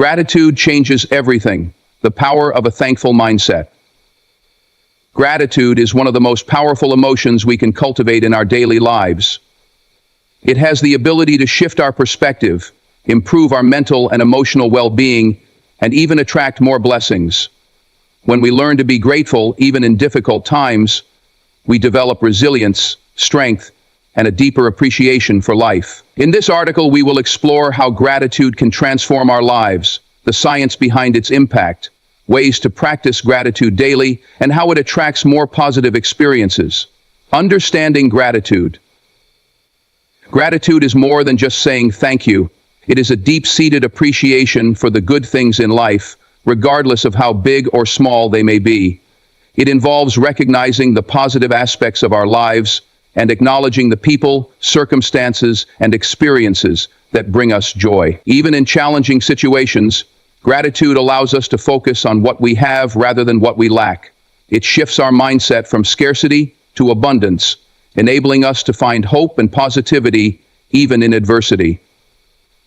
Gratitude changes everything. The power of a thankful mindset. Gratitude is one of the most powerful emotions we can cultivate in our daily lives. It has the ability to shift our perspective, improve our mental and emotional well-being, and even attract more blessings. When we learn to be grateful, even in difficult times, we develop resilience, strength, and a deeper appreciation for life. In this article, we will explore how gratitude can transform our lives, the science behind its impact, ways to practice gratitude daily, and how it attracts more positive experiences. Understanding gratitude. Gratitude is more than just saying thank you. It is a deep-seated appreciation for the good things in life, regardless of how big or small they may be. It involves recognizing the positive aspects of our lives and acknowledging the people, circumstances, and experiences that bring us joy. Even in challenging situations, gratitude allows us to focus on what we have rather than what we lack. It shifts our mindset from scarcity to abundance, enabling us to find hope and positivity even in adversity.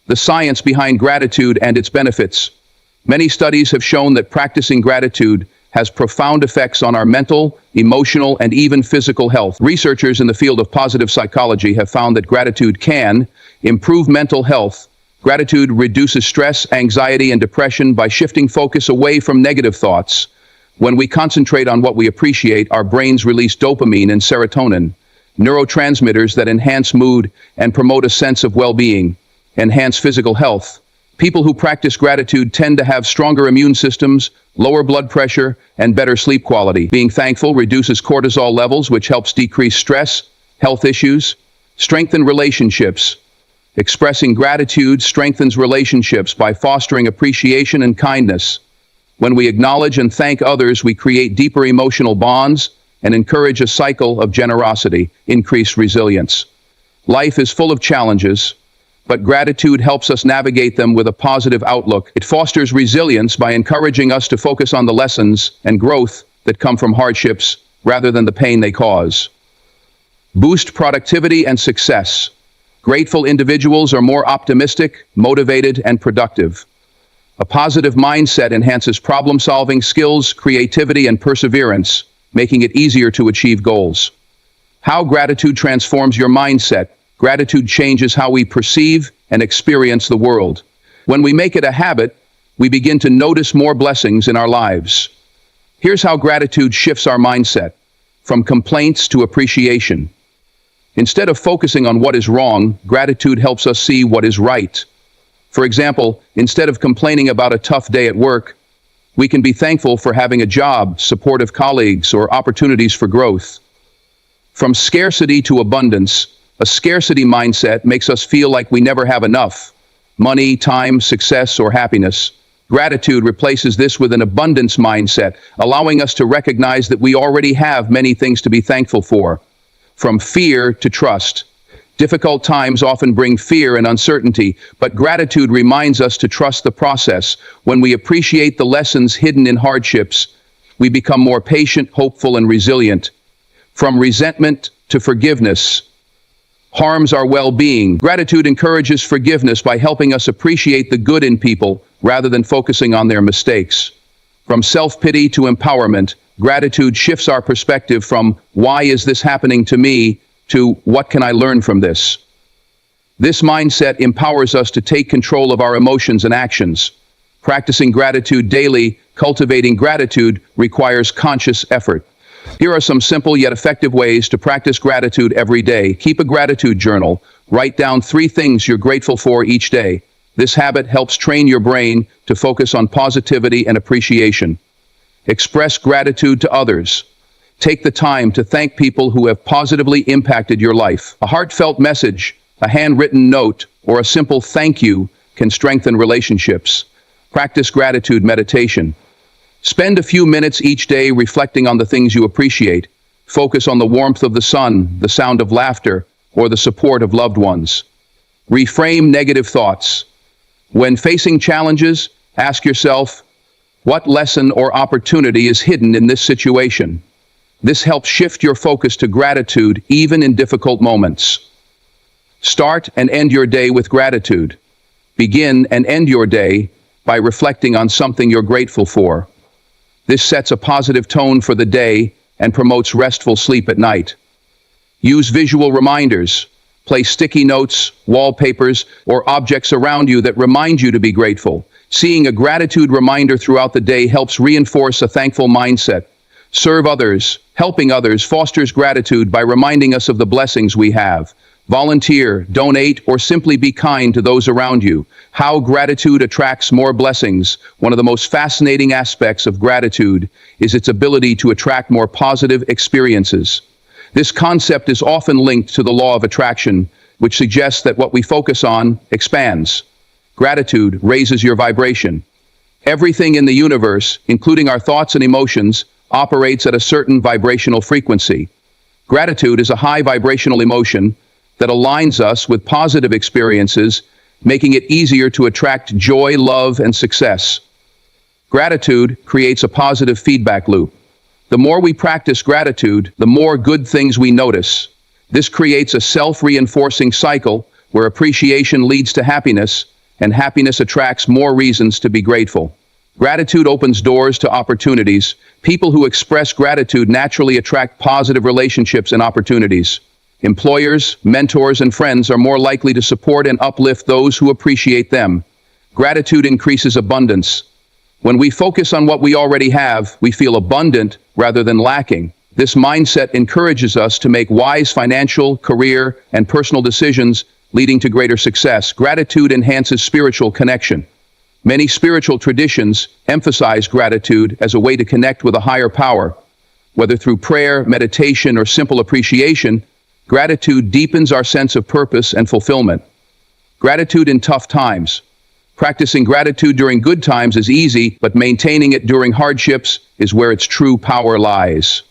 The science behind gratitude and its benefits. Many studies have shown that practicing gratitude has profound effects on our mental, emotional, and even physical health. Researchers in the field of positive psychology have found that gratitude can improve mental health. Gratitude reduces stress, anxiety, and depression by shifting focus away from negative thoughts. When we concentrate on what we appreciate, our brains release dopamine and serotonin, neurotransmitters that enhance mood and promote a sense of well-being. Enhance physical health. People who practice gratitude tend to have stronger immune systems, lower blood pressure, and better sleep quality. Being thankful reduces cortisol levels, which helps decrease stress, health issues, strengthen relationships. Expressing gratitude strengthens relationships by fostering appreciation and kindness. When we acknowledge and thank others, we create deeper emotional bonds and encourage a cycle of generosity, increased resilience. Life is full of challenges, but gratitude helps us navigate them with a positive outlook. It fosters resilience by encouraging us to focus on the lessons and growth that come from hardships rather than the pain they cause. Boost productivity and success. Grateful individuals are more optimistic, motivated, and productive. A positive mindset enhances problem-solving skills, creativity, and perseverance, making it easier to achieve goals. How gratitude transforms your mindset. Gratitude changes how we perceive and experience the world. When we make it a habit, we begin to notice more blessings in our lives. Here's how gratitude shifts our mindset, from complaints to appreciation. Instead of focusing on what is wrong, gratitude helps us see what is right. For example, instead of complaining about a tough day at work, we can be thankful for having a job, supportive colleagues, or opportunities for growth. From scarcity to abundance. A scarcity mindset makes us feel like we never have enough. Money, time, success, or happiness. Gratitude replaces this with an abundance mindset, allowing us to recognize that we already have many things to be thankful for. From fear to trust. Difficult times often bring fear and uncertainty, but gratitude reminds us to trust the process. When we appreciate the lessons hidden in hardships, we become more patient, hopeful, and resilient. From resentment to forgiveness. Harms our well-being. Gratitude encourages forgiveness by helping us appreciate the good in people rather than focusing on their mistakes. From self-pity to empowerment, gratitude shifts our perspective from "why is this happening to me" to "what can I learn from this?" This mindset empowers us to take control of our emotions and actions. Practicing gratitude daily, cultivating gratitude requires conscious effort. Here are some simple yet effective ways to practice gratitude every day. Keep a gratitude journal. Write down 3 things you're grateful for each day. This habit helps train your brain to focus on positivity and appreciation. Express gratitude to others. Take the time to thank people who have positively impacted your life. A heartfelt message, a handwritten note, or a simple thank you can strengthen relationships. Practice gratitude meditation. Spend a few minutes each day reflecting on the things you appreciate. Focus on the warmth of the sun, the sound of laughter, or the support of loved ones. Reframe negative thoughts. When facing challenges, ask yourself, what lesson or opportunity is hidden in this situation? This helps shift your focus to gratitude even in difficult moments. Start and end your day with gratitude. Begin and end your day by reflecting on something you're grateful for. This sets a positive tone for the day and promotes restful sleep at night. Use visual reminders. Place sticky notes, wallpapers, or objects around you that remind you to be grateful. Seeing a gratitude reminder throughout the day helps reinforce a thankful mindset. Serve others. Helping others fosters gratitude by reminding us of the blessings we have. Volunteer, donate, or simply be kind to those around you. How gratitude attracts more blessings. One of the most fascinating aspects of gratitude is its ability to attract more positive experiences. This concept is often linked to the law of attraction, which suggests that what we focus on expands. Gratitude raises your vibration. Everything in the universe, including our thoughts and emotions, operates at a certain vibrational frequency. Gratitude is a high vibrational emotion that aligns us with positive experiences, making it easier to attract joy, love, and success. Gratitude creates a positive feedback loop. The more we practice gratitude, the more good things we notice. This creates a self-reinforcing cycle where appreciation leads to happiness, and happiness attracts more reasons to be grateful. Gratitude opens doors to opportunities. People who express gratitude naturally attract positive relationships and opportunities. Employers, mentors, and friends are more likely to support and uplift those who appreciate them. Gratitude increases abundance. When we focus on what we already have, we feel abundant rather than lacking. This mindset encourages us to make wise financial, career, and personal decisions, leading to greater success. Gratitude enhances spiritual connection. Many spiritual traditions emphasize gratitude as a way to connect with a higher power. Whether through prayer, meditation, or simple appreciation, gratitude deepens our sense of purpose and fulfillment. Gratitude in tough times. Practicing gratitude during good times is easy, but maintaining it during hardships is where its true power lies.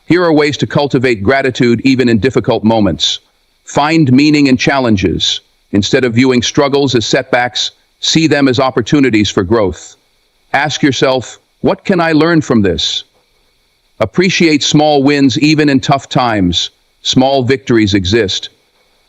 Here are ways to cultivate gratitude even in difficult moments. Find meaning in challenges. Instead of viewing struggles as setbacks, see them as opportunities for growth. Ask yourself, what can I learn from this? Appreciate small wins even in tough times. Small victories exist.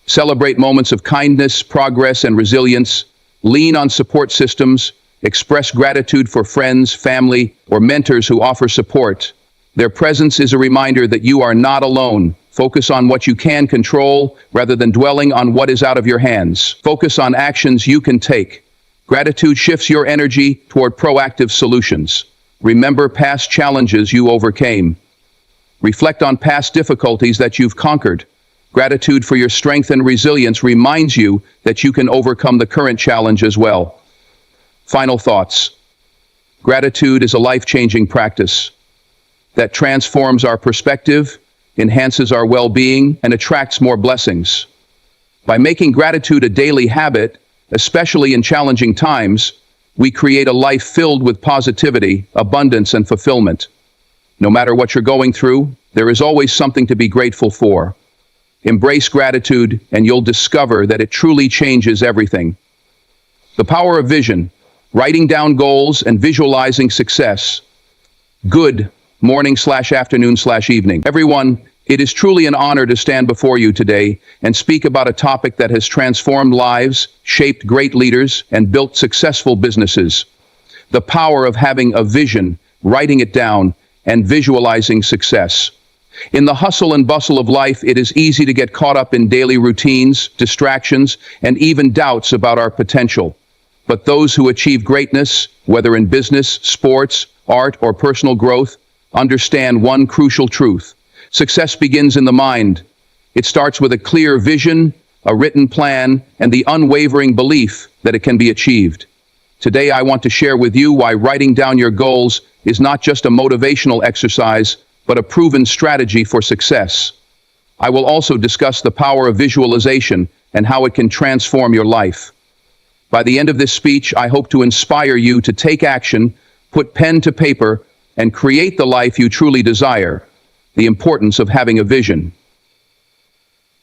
Celebrate moments of kindness, progress, and resilience. Lean on support systems. Express gratitude for friends, family, or mentors who offer support. Their presence is a reminder that you are not alone. Focus on what you can control rather than dwelling on what is out of your hands. Focus on actions you can take. Gratitude shifts your energy toward proactive solutions. Remember past challenges you overcame. Reflect on past difficulties that you've conquered. Gratitude for your strength and resilience reminds you that you can overcome the current challenge as well. Final thoughts. Gratitude is a life-changing practice that transforms our perspective, enhances our well-being, and attracts more blessings. By making gratitude a daily habit, especially in challenging times, we create a life filled with positivity, abundance, and fulfillment. No matter what you're going through, there is always something to be grateful for. Embrace gratitude, and you'll discover that it truly changes everything. The power of vision, writing down goals and visualizing success. Good morning/afternoon/evening. Everyone, it is truly an honor to stand before you today and speak about a topic that has transformed lives, shaped great leaders, and built successful businesses. The power of having a vision, writing it down, and visualizing success. In the hustle and bustle of life, it is easy to get caught up in daily routines, distractions, and even doubts about our potential. But those who achieve greatness, whether in business, sports, art, or personal growth, understand one crucial truth. Success begins in the mind. It starts with a clear vision, a written plan, and the unwavering belief that it can be achieved. Today, I want to share with you why writing down your goals is not just a motivational exercise, but a proven strategy for success. I will also discuss the power of visualization and how it can transform your life. By the end of this speech, I hope to inspire you to take action, put pen to paper, and create the life you truly desire. The importance of having a vision.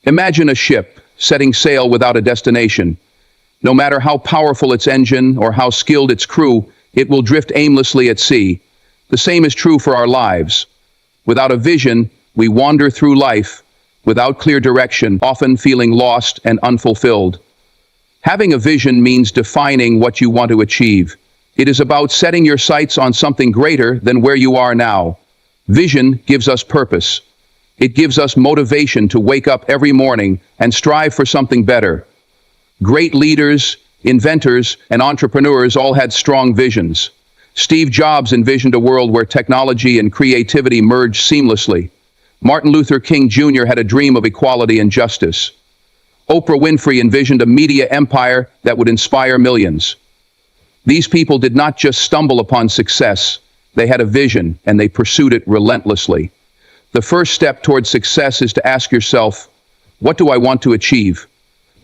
Imagine a ship setting sail without a destination. No matter how powerful its engine or how skilled its crew, it will drift aimlessly at sea. The same is true for our lives. Without a vision, we wander through life without clear direction, often feeling lost and unfulfilled. Having a vision means defining what you want to achieve. It is about setting your sights on something greater than where you are now. Vision gives us purpose. It gives us motivation to wake up every morning and strive for something better. Great leaders, inventors, and entrepreneurs all had strong visions. Steve Jobs envisioned a world where technology and creativity merged seamlessly. Martin Luther King Jr. had a dream of equality and justice. Oprah Winfrey envisioned a media empire that would inspire millions. These people did not just stumble upon success, they had a vision and they pursued it relentlessly. The first step towards success is to ask yourself, what do I want to achieve?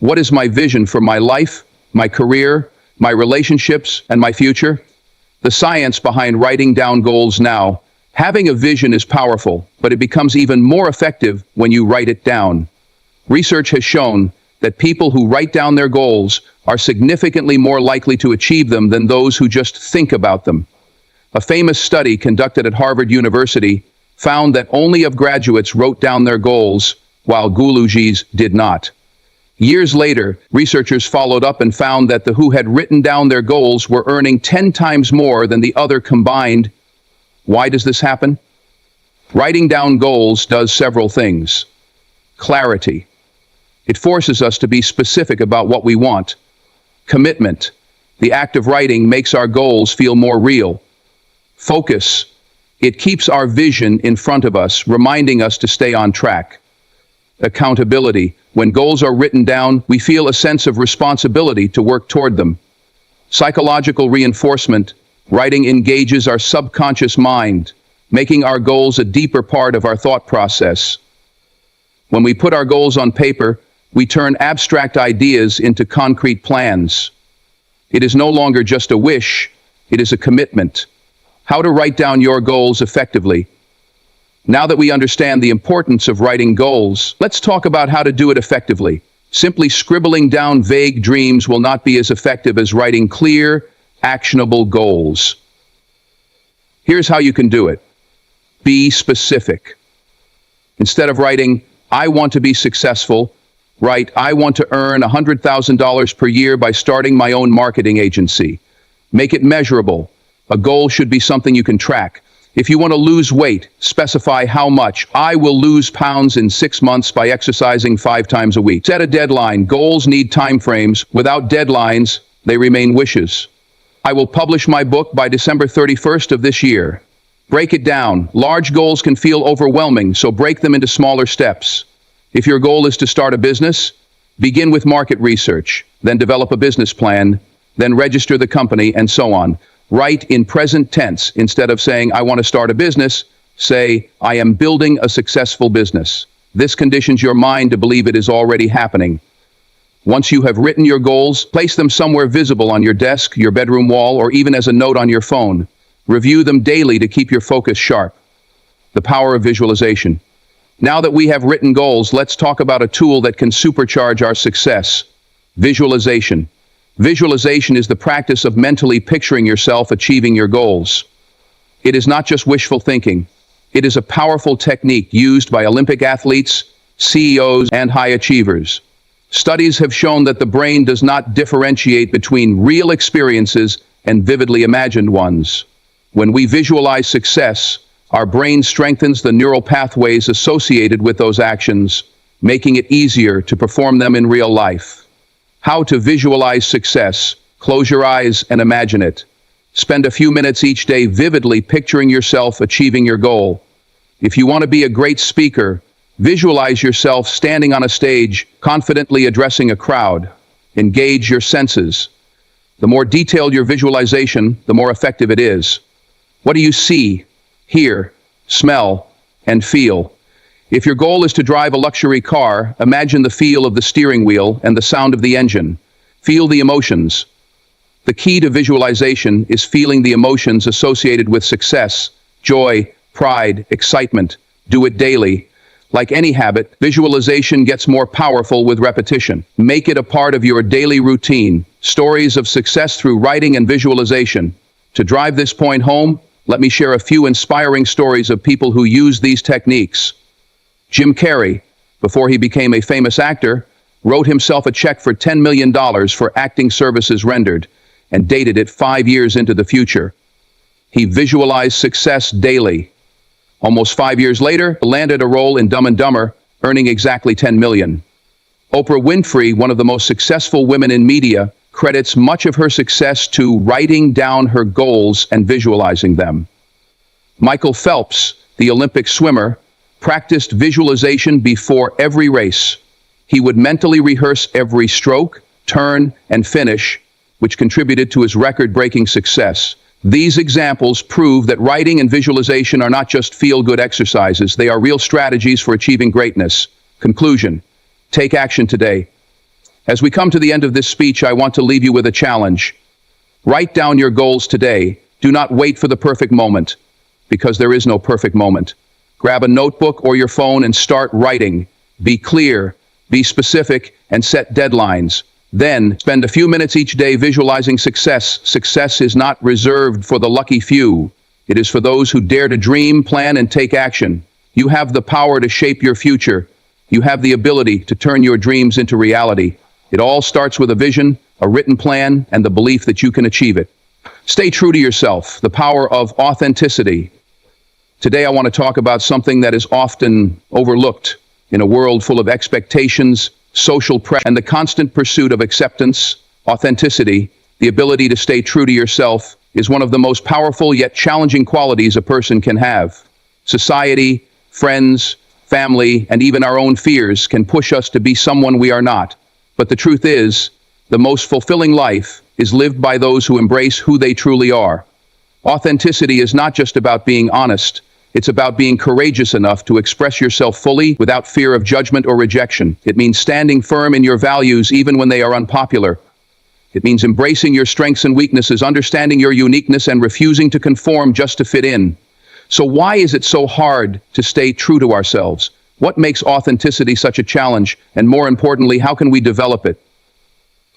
What is my vision for my life, my career, my relationships, and my future? The science behind writing down goals now. Having a vision is powerful, but it becomes even more effective when you write it down. Research has shown that people who write down their goals are significantly more likely to achieve them than those who just think about them. A famous study conducted at Harvard University found that only of graduates wrote down their goals, while Gulujis did not. Years later, researchers followed up and found that the who had written down their goals were earning 10 times more than the other combined. Why does this happen? Writing down goals does several things. Clarity. It forces us to be specific about what we want. Commitment. The act of writing makes our goals feel more real. Focus. It keeps our vision in front of us, reminding us to stay on track. Accountability. When goals are written down, we feel a sense of responsibility to work toward them. Psychological reinforcement. Writing engages our subconscious mind, making our goals a deeper part of our thought process. When we put our goals on paper, we turn abstract ideas into concrete plans. It is no longer just a wish, it is a commitment. How to write down your goals effectively. Now that we understand the importance of writing goals, let's talk about how to do it effectively. Simply scribbling down vague dreams will not be as effective as writing clear, actionable goals. Here's how you can do it. Be specific. Instead of writing, I want to be successful, write, I want to earn $100,000 per year by starting my own marketing agency. Make it measurable. A goal should be something you can track. If you want to lose weight, specify how much. I will lose pounds in 6 months by exercising 5 times a week. Set a deadline. Goals need time frames. Without deadlines, they remain wishes. I will publish my book by December 31st of this year. Break it down. Large goals can feel overwhelming, so break them into smaller steps. If your goal is to start a business, begin with market research, then develop a business plan, then register the company, and so on. Write in present tense. Instead of saying, I want to start a business, say, I am building a successful business. This conditions your mind to believe it is already happening. Once you have written your goals, place them somewhere visible on your desk, your bedroom wall, or even as a note on your phone. Review them daily to keep your focus sharp. The power of visualization. Now that we have written goals, let's talk about a tool that can supercharge our success. Visualization. Visualization is the practice of mentally picturing yourself achieving your goals. It is not just wishful thinking. It is a powerful technique used by Olympic athletes, CEOs, and high achievers. Studies have shown that the brain does not differentiate between real experiences and vividly imagined ones. When we visualize success, our brain strengthens the neural pathways associated with those actions, making it easier to perform them in real life. How to visualize success. Close your eyes and imagine it. Spend a few minutes each day vividly picturing yourself achieving your goal. If you want to be a great speaker, visualize yourself standing on a stage, confidently addressing a crowd. Engage your senses. The more detailed your visualization, the more effective it is. What do you see, hear, smell, and feel? If your goal is to drive a luxury car, imagine the feel of the steering wheel and the sound of the engine. Feel the emotions. The key to visualization is feeling the emotions associated with success, joy, pride, excitement. Do it daily. Like any habit, visualization gets more powerful with repetition. Make it a part of your daily routine. Stories of success through writing and visualization. To drive this point home, let me share a few inspiring stories of people who use these techniques. Jim Carrey, before he became a famous actor, wrote himself a check for $10 million for acting services rendered. and dated it 5 years into the future. He visualized success daily. Almost 5 years later, landed a role in Dumb and Dumber, earning exactly $10 million. Oprah Winfrey, one of the most successful women in media, credits much of her success to writing down her goals and visualizing them. Michael Phelps, the Olympic swimmer, practiced visualization before every race. He would mentally rehearse every stroke, turn, and finish, which contributed to his record-breaking success. These examples prove that writing and visualization are not just feel-good exercises, they are real strategies for achieving greatness. Conclusion: take action today. As we come to the end of this speech, I want to leave you with a challenge. Write down your goals today. Do not wait for the perfect moment, because there is no perfect moment. Grab a notebook or your phone and start writing. Be clear, be specific, and set deadlines. Then, spend a few minutes each day visualizing success. Success is not reserved for the lucky few. It is for those who dare to dream, plan, and take action. You have the power to shape your future. You have the ability to turn your dreams into reality. It all starts with a vision, a written plan, and the belief that you can achieve it. Stay true to yourself, the power of authenticity. Today I want to talk about something that is often overlooked in a world full of expectations, social pressure, and the constant pursuit of acceptance. Authenticity, the ability to stay true to yourself, is one of the most powerful yet challenging qualities a person can have. Society, friends, family, and even our own fears can push us to be someone we are not. But the truth is, the most fulfilling life is lived by those who embrace who they truly are. Authenticity is not just about being honest. It's about being courageous enough to express yourself fully without fear of judgment or rejection. It means standing firm in your values even when they are unpopular. It means embracing your strengths and weaknesses, understanding your uniqueness, and refusing to conform just to fit in. So why is it so hard to stay true to ourselves? What makes authenticity such a challenge? And more importantly, how can we develop it?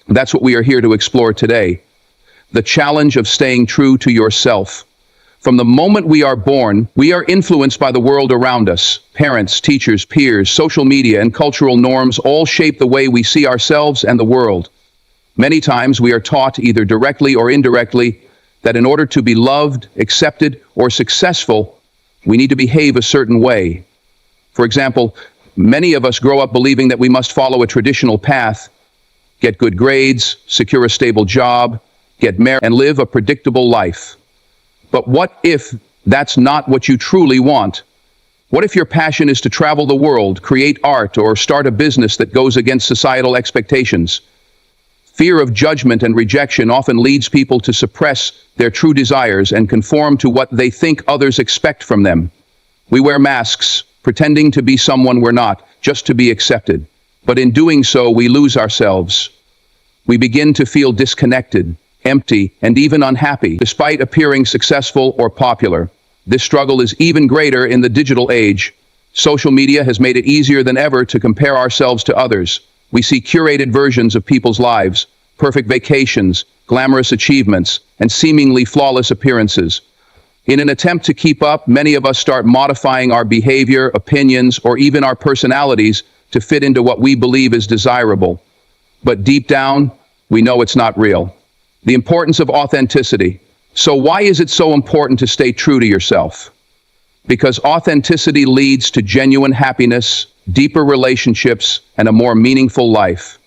That's what we are here to explore today. The challenge of staying true to yourself. From the moment we are born, we are influenced by the world around us. Parents, teachers, peers, social media, and cultural norms all shape the way we see ourselves and the world. Many times we are taught, either directly or indirectly, that in order to be loved, accepted, or successful, we need to behave a certain way. For example, many of us grow up believing that we must follow a traditional path, get good grades, secure a stable job, get married, and live a predictable life. But what if that's not what you truly want? What if your passion is to travel the world, create art, or start a business that goes against societal expectations? Fear of judgment and rejection often leads people to suppress their true desires and conform to what they think others expect from them. We wear masks, pretending to be someone we're not, just to be accepted. But in doing so, we lose ourselves. We begin to feel disconnected, empty, and even unhappy, despite appearing successful or popular. This struggle is even greater in the digital age. Social media has made it easier than ever to compare ourselves to others. We see curated versions of people's lives, perfect vacations, glamorous achievements, and seemingly flawless appearances. In an attempt to keep up, many of us start modifying our behavior, opinions, or even our personalities to fit into what we believe is desirable. But deep down, we know it's not real. The importance of authenticity. So why is it so important to stay true to yourself? Because authenticity leads to genuine happiness, deeper relationships, and a more meaningful life.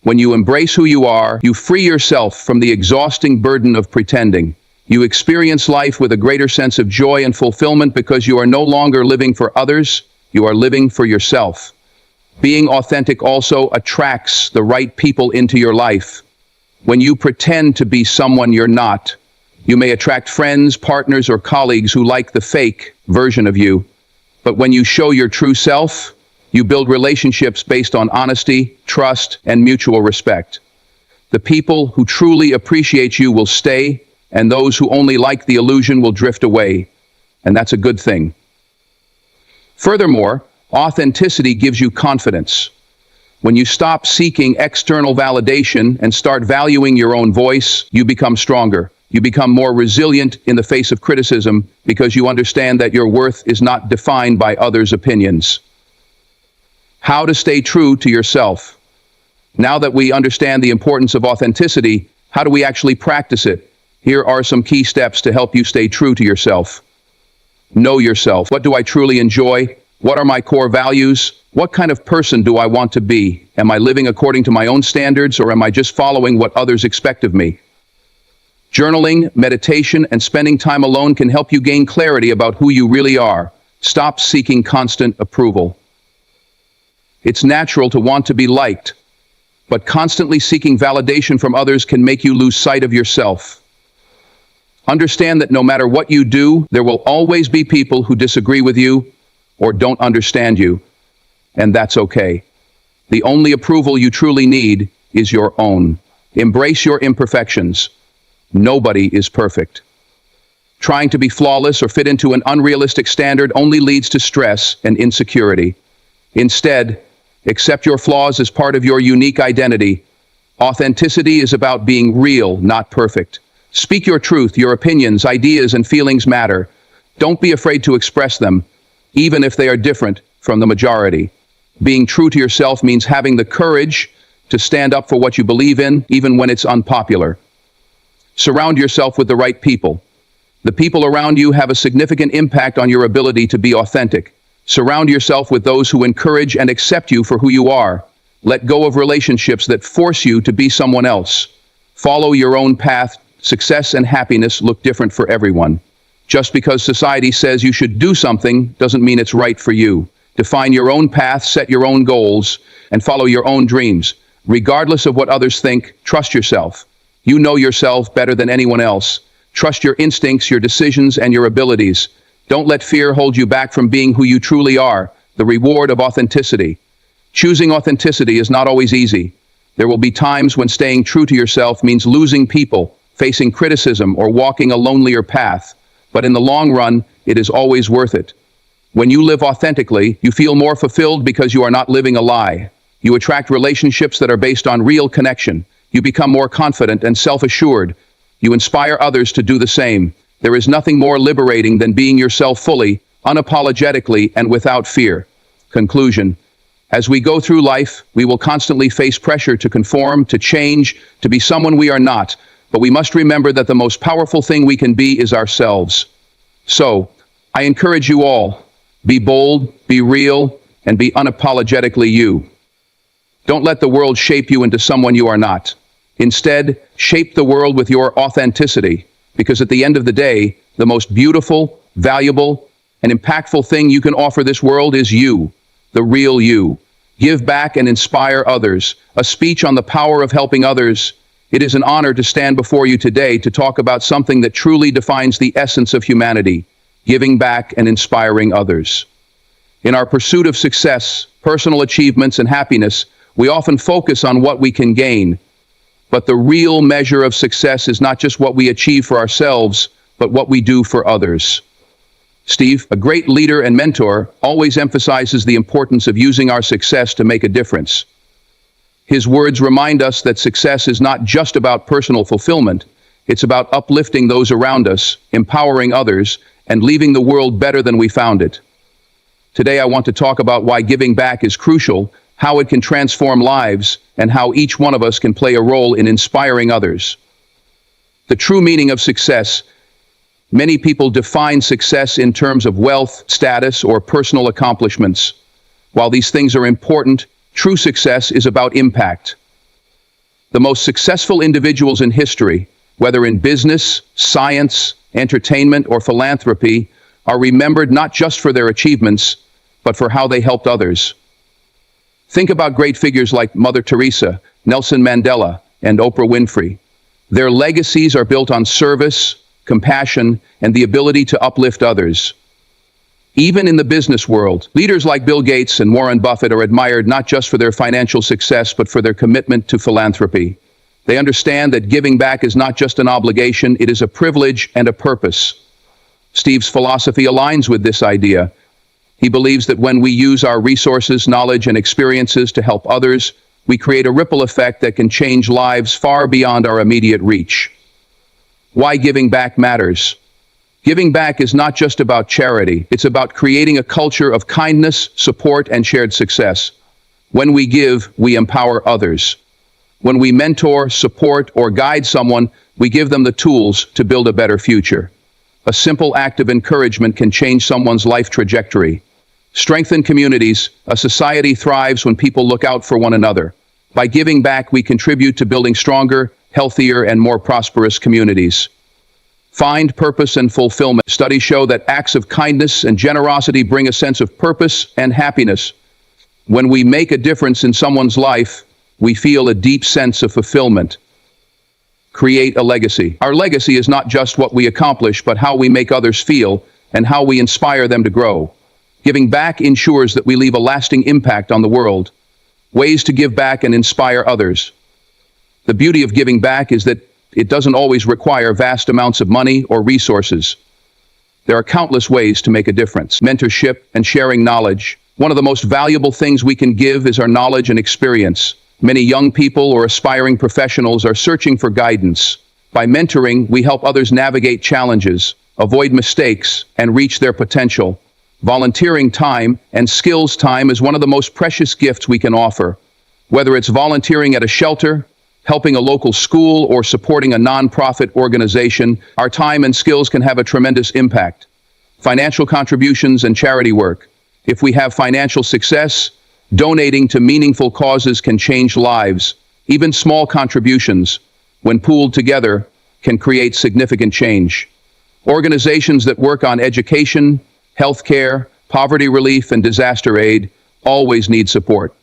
When you embrace who you are, you free yourself from the exhausting burden of pretending. You experience life with a greater sense of joy and fulfillment because you are no longer living for others, you are living for yourself. Being authentic also attracts the right people into your life. When you pretend to be someone you're not, you may attract friends, partners, or colleagues who like the fake version of you. But when you show your true self, you build relationships based on honesty, trust, and mutual respect. The people who truly appreciate you will stay, and those who only like the illusion will drift away. And that's a good thing. Furthermore, authenticity gives you confidence. When you stop seeking external validation and start valuing your own voice, you become stronger. You become more resilient in the face of criticism because you understand that your worth is not defined by others' opinions. How to stay true to yourself. Now that we understand the importance of authenticity, How do we actually practice it? Here are some key steps to help you stay true to yourself. Know yourself. What do I truly enjoy? What are my core values? What kind of person do I want to be? Am I living according to my own standards, or am I just following what others expect of me? Journaling, meditation, and spending time alone can help you gain clarity about who you really are. Stop seeking constant approval. It's natural to want to be liked, but constantly seeking validation from others can make you lose sight of yourself. Understand that no matter what you do, there will always be people who disagree with you or don't understand you, and that's okay. The only approval you truly need is your own. Embrace your imperfections. Nobody is perfect. Trying to be flawless or fit into an unrealistic standard only leads to stress and insecurity. Instead, accept your flaws as part of your unique identity. Authenticity is about being real, not perfect. Speak your truth. Your opinions, ideas, and feelings matter. Don't be afraid to express them, even if they are different from the majority. Being true to yourself means having the courage to stand up for what you believe in, even when it's unpopular. Surround yourself with the right people. The people around you have a significant impact on your ability to be authentic. Surround yourself with those who encourage and accept you for who you are. Let go of relationships that force you to be someone else. Follow your own path. Success and happiness look different for everyone. Just because society says you should do something doesn't mean it's right for you. Define your own path, set your own goals, and follow your own dreams. Regardless of what others think, trust yourself. You know yourself better than anyone else. Trust your instincts, your decisions, and your abilities. Don't let fear hold you back from being who you truly are, the reward of authenticity. Choosing authenticity is not always easy. There will be times when staying true to yourself means losing people, facing criticism, or walking a lonelier path. But in the long run, it is always worth it. When you live authentically, you feel more fulfilled because you are not living a lie. You attract relationships that are based on real connection. You become more confident and self-assured. You inspire others to do the same. There is nothing more liberating than being yourself fully, unapologetically, and without fear. Conclusion. As we go through life, we will constantly face pressure to conform, to change, to be someone we are not. But we must remember that the most powerful thing we can be is ourselves. So, I encourage you all, be bold, be real, and be unapologetically you. Don't let the world shape you into someone you are not. Instead, shape the world with your authenticity, because at the end of the day, the most beautiful, valuable, and impactful thing you can offer this world is you, the real you. Give back and inspire others. A speech on the power of helping others. It is an honor to stand before you today to talk about something that truly defines the essence of humanity, giving back and inspiring others. In our pursuit of success, personal achievements, and happiness, we often focus on what we can gain. But the real measure of success is not just what we achieve for ourselves, but what we do for others. Steve, a great leader and mentor, always emphasizes the importance of using our success to make a difference. His words remind us that success is not just about personal fulfillment. It's about uplifting those around us, empowering others, and leaving the world better than we found it. Today, I want to talk about why giving back is crucial, how it can transform lives, and how each one of us can play a role in inspiring others. The true meaning of success. Many people define success in terms of wealth, status, or personal accomplishments. While these things are important, true success is about impact. The most successful individuals in history, whether in business, science, entertainment, or philanthropy, are remembered not just for their achievements, but for how they helped others. Think about great figures like Mother Teresa, Nelson Mandela, and Oprah Winfrey. Their legacies are built on service, compassion, and the ability to uplift others. Even in the business world, leaders like Bill Gates and Warren Buffett are admired not just for their financial success, but for their commitment to philanthropy. They understand that giving back is not just an obligation, it is a privilege and a purpose. Steve's philosophy aligns with this idea. He believes that when we use our resources, knowledge, and experiences to help others, we create a ripple effect that can change lives far beyond our immediate reach. Why giving back matters. Giving back is not just about charity, it's about creating a culture of kindness, support, and shared success. When we give, we empower others. When we mentor, support, or guide someone, we give them the tools to build a better future. A simple act of encouragement can change someone's life trajectory. Strengthen communities. A society thrives when people look out for one another. By giving back, we contribute to building stronger, healthier, and more prosperous communities. Find purpose and fulfillment. Studies show that acts of kindness and generosity bring a sense of purpose and happiness. When we make a difference in someone's life, we feel a deep sense of fulfillment. Create a legacy. Our legacy is not just what we accomplish, but how we make others feel and how we inspire them to grow. Giving back ensures that we leave a lasting impact on the world. Ways to give back and inspire others. The beauty of giving back is that it doesn't always require vast amounts of money or resources. There are countless ways to make a difference. Mentorship and sharing knowledge. One of the most valuable things we can give is our knowledge and experience. Many young people or aspiring professionals are searching for guidance. By mentoring, we help others navigate challenges, avoid mistakes, and reach their potential. Volunteering time and skills time is one of the most precious gifts we can offer. Whether it's volunteering at a shelter, helping a local school, or supporting a nonprofit organization, our time and skills can have a tremendous impact. Financial contributions and charity work. If we have financial success, donating to meaningful causes can change lives. Even small contributions, when pooled together, can create significant change. Organizations that work on education, healthcare, poverty relief, and disaster aid always need support.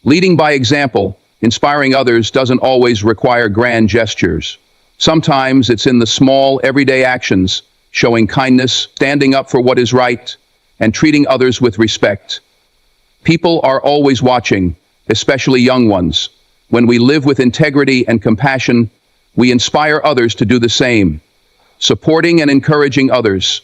Leading by example, inspiring others doesn't always require grand gestures. Sometimes it's in the small, everyday actions, showing kindness, standing up for what is right, and treating others with respect. People are always watching, especially young ones. When we live with integrity and compassion, we inspire others to do the same. Supporting and encouraging others.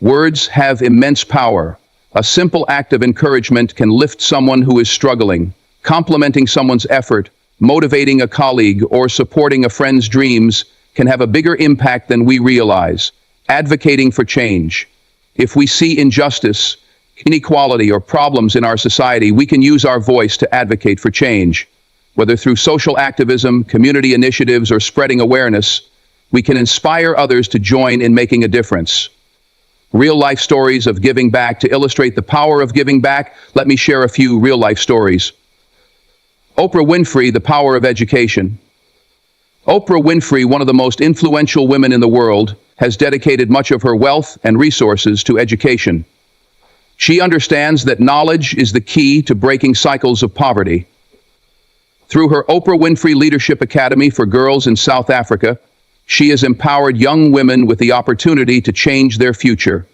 Words have immense power. A simple act of encouragement can lift someone who is struggling. Complimenting someone's effort, motivating a colleague, or supporting a friend's dreams can have a bigger impact than we realize. Advocating for change. If we see injustice, inequality, or problems in our society, we can use our voice to advocate for change. Whether through social activism, community initiatives, or spreading awareness, we can inspire others to join in making a difference. Real-life stories of giving back. To illustrate the power of giving back, let me share a few real-life stories. Oprah Winfrey, the power of education. Oprah Winfrey, one of the most influential women in the world, has dedicated much of her wealth and resources to education. She understands that knowledge is the key to breaking cycles of poverty. Through her Oprah Winfrey Leadership Academy for Girls in South Africa, she has empowered young women with the opportunity to change their future.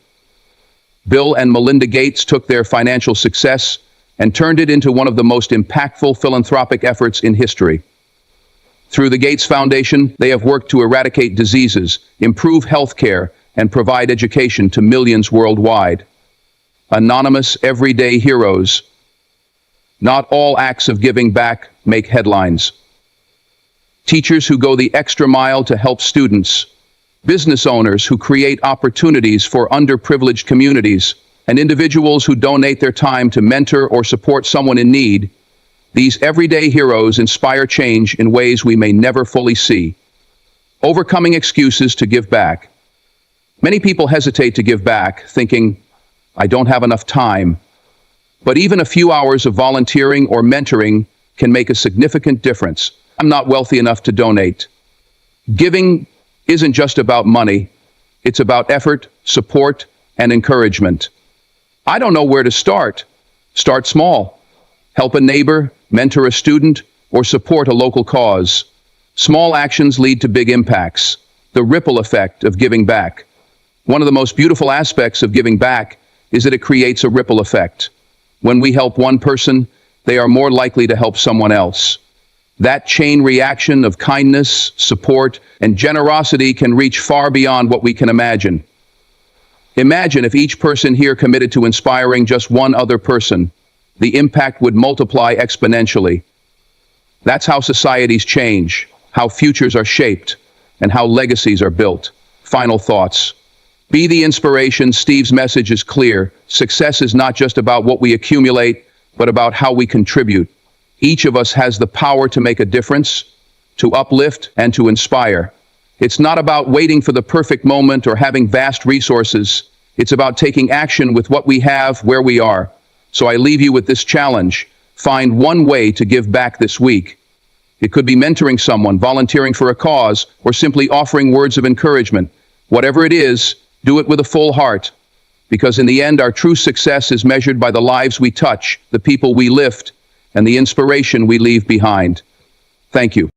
Bill and Melinda Gates took their financial success and turned it into one of the most impactful philanthropic efforts in history. Through the Gates Foundation, they have worked to eradicate diseases, improve healthcare, and provide education to millions worldwide. Anonymous everyday heroes. Not all acts of giving back make headlines. Teachers who go the extra mile to help students. Business owners who create opportunities for underprivileged communities, and individuals who donate their time to mentor or support someone in need. These everyday heroes inspire change in ways we may never fully see. Overcoming excuses to give back. Many people hesitate to give back, thinking, I don't have enough time. But even a few hours of volunteering or mentoring can make a significant difference. I'm not wealthy enough to donate. Giving isn't just about money. It's about effort, support, and encouragement. I don't know where to start. Start small. Help a neighbor, mentor a student, or support a local cause. Small actions lead to big impacts. The ripple effect of giving back. One of the most beautiful aspects of giving back is that it creates a ripple effect. When we help one person, they are more likely to help someone else. That chain reaction of kindness, support, and generosity can reach far beyond what we can imagine. Imagine if each person here committed to inspiring just one other person. The impact would multiply exponentially. That's how societies change, how futures are shaped, and how legacies are built. Final thoughts. Be the inspiration. Steve's message is clear. Success is not just about what we accumulate, but about how we contribute. Each of us has the power to make a difference, to uplift, and to inspire. It's not about waiting for the perfect moment or having vast resources. It's about taking action with what we have, where we are. So I leave you with this challenge. Find one way to give back this week. It could be mentoring someone, volunteering for a cause, or simply offering words of encouragement. Whatever it is, do it with a full heart. Because in the end, our true success is measured by the lives we touch, the people we lift, and the inspiration we leave behind. Thank you.